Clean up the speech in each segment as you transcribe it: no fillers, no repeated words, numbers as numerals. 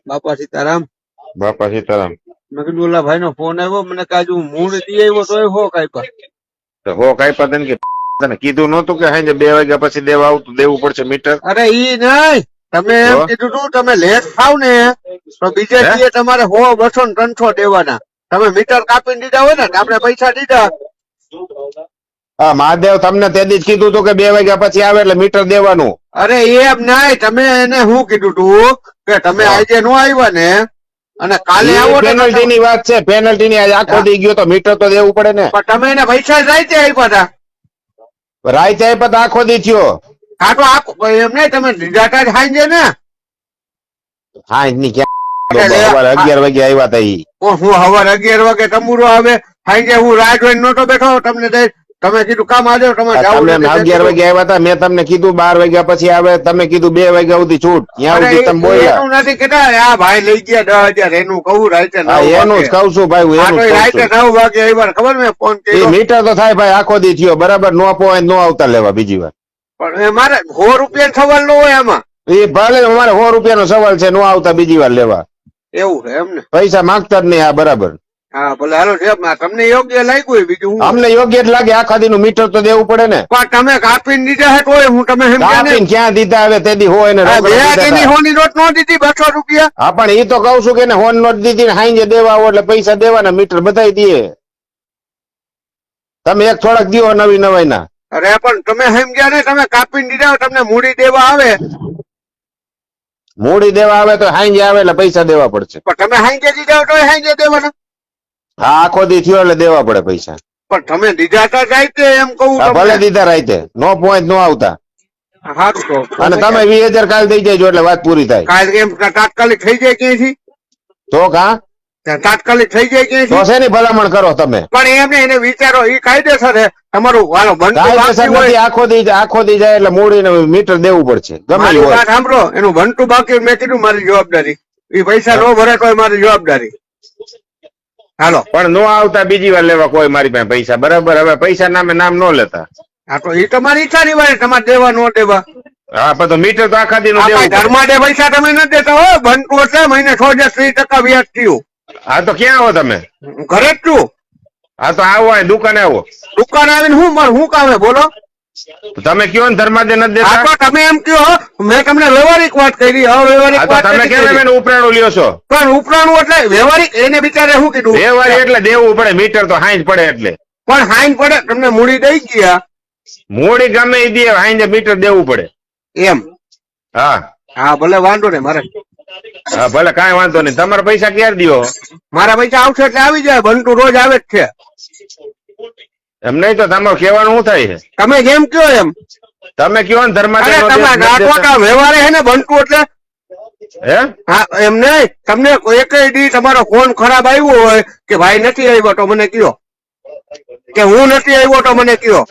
બાપા સીતારામ. બાપા સીતારામ. મેં કીધું ઓલા ભાઈ નો ફોન આવ્યો, મને કાજુ મૂળ દી આવ્યો તો હો કાપ્યા. તો હો કાપ્યા તને કે તને કીધું નતું કે હાજે 2 વાગ્યા પછી દેવું પડશે મીટર? અરે ઈ નહીં, તમે એમ કીધું તું તમે લેટ થાવ ને તો બીજે દી તમારે 100, 200 ને 300 દેવાના. તમે મીટર કાપીને દીધા હોય ને આપણે પૈસા દીધા. હા મહાદેવ તમને તેદી જ કીધું તું કે 2 વાગ્યા પછી આવે એટલે મીટર દેવાનું. અરે એમ નહીં, તમે એને શું કીધું તું કે તમે આજે નો આવ્યા ને અને કાલે આવો. પેનલ્ટી ની વાત છે, પેનલ્ટી ની. આખો દી ગયો તો મીટર તો દેવું પડે ને. પણ તમે એને પૈસા રાઈતે આપ્યા હતા. રાઈતે આપ્યા તો આખો દી થયો. હા તો આખો એમ નહીં, તમે દીધા જ હાંજે ને. હા ની ક્યાં 11 વાગે આવ્યા હતા ઈ. હું સવારે 11 વાગે તમુરો આવે, હાંજે હું રાહ જોઈને નતો બેઠો. તમને તમે કીધું કામ આજે તમે 11 વાગે આવ્યા હતા. મેં તમને કીધું 12 વાગ્યા પછી આવે, તમે કીધું 2 વાગ્યા સુધી છૂટ. ત્યાં સુધી તમે બોલ્યા નથી કેતા આ ભાઈ લઈ ગયા 10,000 એનું કહું રાઈતે. એનું જ કઉ છું ભાઈ, રાઈતે 9 વાગે આવ્યા ખબર મેં ફોન કર્યો. મીટર તો થાય ભાઈ, આખો દી થયો બરાબર. નો પોઈન્ટ નો આવતા લેવા બીજી વાર. પણ મારે 100 રૂપિયા સવાલ નો હોય એમાં. એ ભલે અમારે 100 રૂપિયાનો સવાલ છે, નો આવતા બીજી વાર લેવા. એવું છે એમ ને? પૈસા માંગતા જ નહીં. હા બરાબર. હા ભલે હાલો તમને યોગ્ય લાગ્યું બીજું અમને યોગ્ય જ લાગે. આખા દી નું મીટર તો દેવું પડે ને. પણ તમે કાપીને દીધા હે તોય હું તમે ક્યાં દીધા હવે તેદી હોય ને હોની નોટ નો દીધી 200 રૂપિયા. હા પણ એ તો કઉ છું કે હોન નોટ દીધી હાઈજે દેવા આવો એટલે પૈસા દેવાના, મીટર બધાઈ દે. તમે એક થોડાક દીવો નવી નવાઈ ના. અરે પણ તમે સમજ્યા ને, તમે કાપીને દીધા તમને મૂડી દેવા આવે. મૂડી દેવા આવે તો હાઈજે આવે એટલે પૈસા દેવા પડશે. પણ તમે હાઈજે દીધા તો હાઈજે દેવાના. હા આખો દી થયો એટલે દેવા પડે પૈસા. પણ તમે દીધા તો રાઈતે એમ કહું. ભલે દીધા રાઈતે, નો પોઈન્ટ નો આવતા. અને તમે 20,000 કાલ દઈ જાય એટલે વાત પૂરી થાય. કાલ એમ તાત્કાલિક થઈ જાય ક્યાંથી? તો કા તાત્કાલિક થઈ જાય ક્યાંથી? તો શેની ભલામણ કરો તમે? પણ એમને એને વિચારો એ કાયદેસર છે તમારું. હાલો આખો દી જાય એટલે મૂડીને મીટર દેવું પડશે. ગમે વાત સાંભળો, એનું ભણતું બાકી મેં કીધું મારી જવાબદારી. એ પૈસા નો ભરે તો મારી જવાબદારી. હાલો પણ નો આવતા બીજી વાર લેવા કોઈ મારી પાસે પૈસા. બરાબર. હવે પૈસા નામે નામ નો લેતા. હા તો એ તમારી ઈચ્છા ની વાત, તમારે દેવા નો દેવા. હા પણ તો મીટર તો આખા દી નું દેવું. ઘર માટે પૈસા તમે નથી દેતા હો. બનતું હશે મહિને 6-30% વ્યાજ થયું. હા તો ક્યાં આવો તમે? ઘરે જ છું. હા તો આવો, દુકાને આવો. દુકાન આવીને હું કામે બોલો? તમે કયો ને ધર્માદે નથી દેતા. તમે એમ કયો, મેં તમને વ્યવહારિક વાત કરી. અવ્યવહારિક વાત તમે કેમ ઉપરાણું લ્યો છો? પણ ઉપરાણું એટલે વ્યવહારિક. એને બિચારે શું કીધું? વ્યવહારિક એટલે દેવું પડે. મીટર તો હાઈજ પડે એટલે. પણ હાઈજ પડે તમને મૂડી દઈ ગયા. મૂડી ગમે એ દે, હાઈજે મીટર દેવું પડે એમ. હા હા ભલે વાંધો નહીં મારે. હા ભલે કઈ વાંધો નહીં. તમારા પૈસા ક્યારે દો? મારા પૈસા આવશે એટલે આવી જાય. બંટુ રોજ આવે જ છે. એમ નહીં તો તમારું કહેવાનું શું થાય છે? તમે જેમ કયો એમ. તમે કયો ને ધર્માદે વ્યવહાર હે ને બંટુ એટલે. હે હા એમ નહીં, તમને એક દી તમારો ફોન ખરાબ આવ્યો હોય કે ભાઈ નથી આવ્યો તો મને કયો, કે હું નથી આવ્યો તો મને કયો.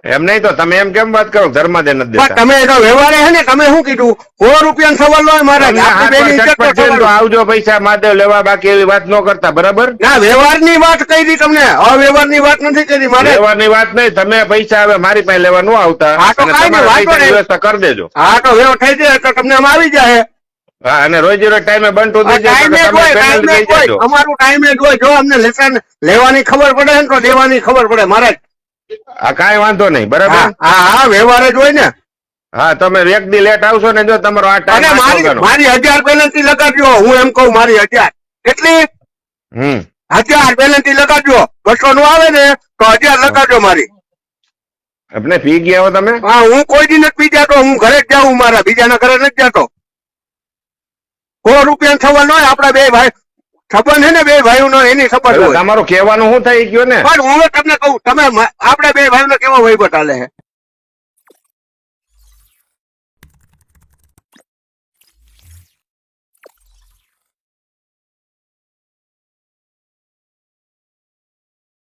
એમ નહીં તો તમે એમ કેમ વાત કરો ધર્માદે નથી દેતા? તમે વ્યવહાર હે ને, તમે શું કીધું 100 રૂપિયા સવાલ નો મારા. આવજો પૈસા મહાદેવ લેવા, બાકી એવી વાત ન કરતા. બરાબર ના વ્યવહાર ની વાત કરી તમને, અવ્યવહાર ની વાત નથી કરી. મારે વ્યવહાર ની વાત નહીં. તમે પૈસા હવે મારી પાસે લેવા ન આવતા, વ્યવસ્થા કરી દેજો. હા તો વ્યવહાર થઈ જાય તો તમને આવી જાય. હા અને રોજ ટાઈમે બંટુ અમારું ટાઈમે જ હોય. જો અમને લેસન લેવાની ખબર પડે ને તો દેવાની ખબર પડે મારે. હા કઈ વાંધો નહીં. બરાબર. હા હા વ્યવહાર જ હોય ને. હા તમે એક દી લેટ આવશો ને, જો તમારો આ ટાઈમ મારી 1000 પેનલ્ટી લગાડજો. હું એમ કઉ મારી 1000 કેટલી? 1000 પેનલ્ટી લગાડજો. 200 નું આવે ને તો 1000 લગાડજો મારી. આપણે પી ગયા હો તમે? હા હું કોઈ દી નથી પી જતો. હું ઘરે જ જાઉં, મારા બીજાના ઘરે નથી જતો. 100 રૂપિયા સવાલ ન હોય. આપડા બે ભાઈ સંબંધ છે ને, બે ભાઈઓ નો એની સંબંધ હોય. તમારું કહેવાનું શું થઈ ગયું ને? પણ હું તમને કહું, તમે આપડે બે ભાઈઓ ને કેવો વહીવટ હાલે છે?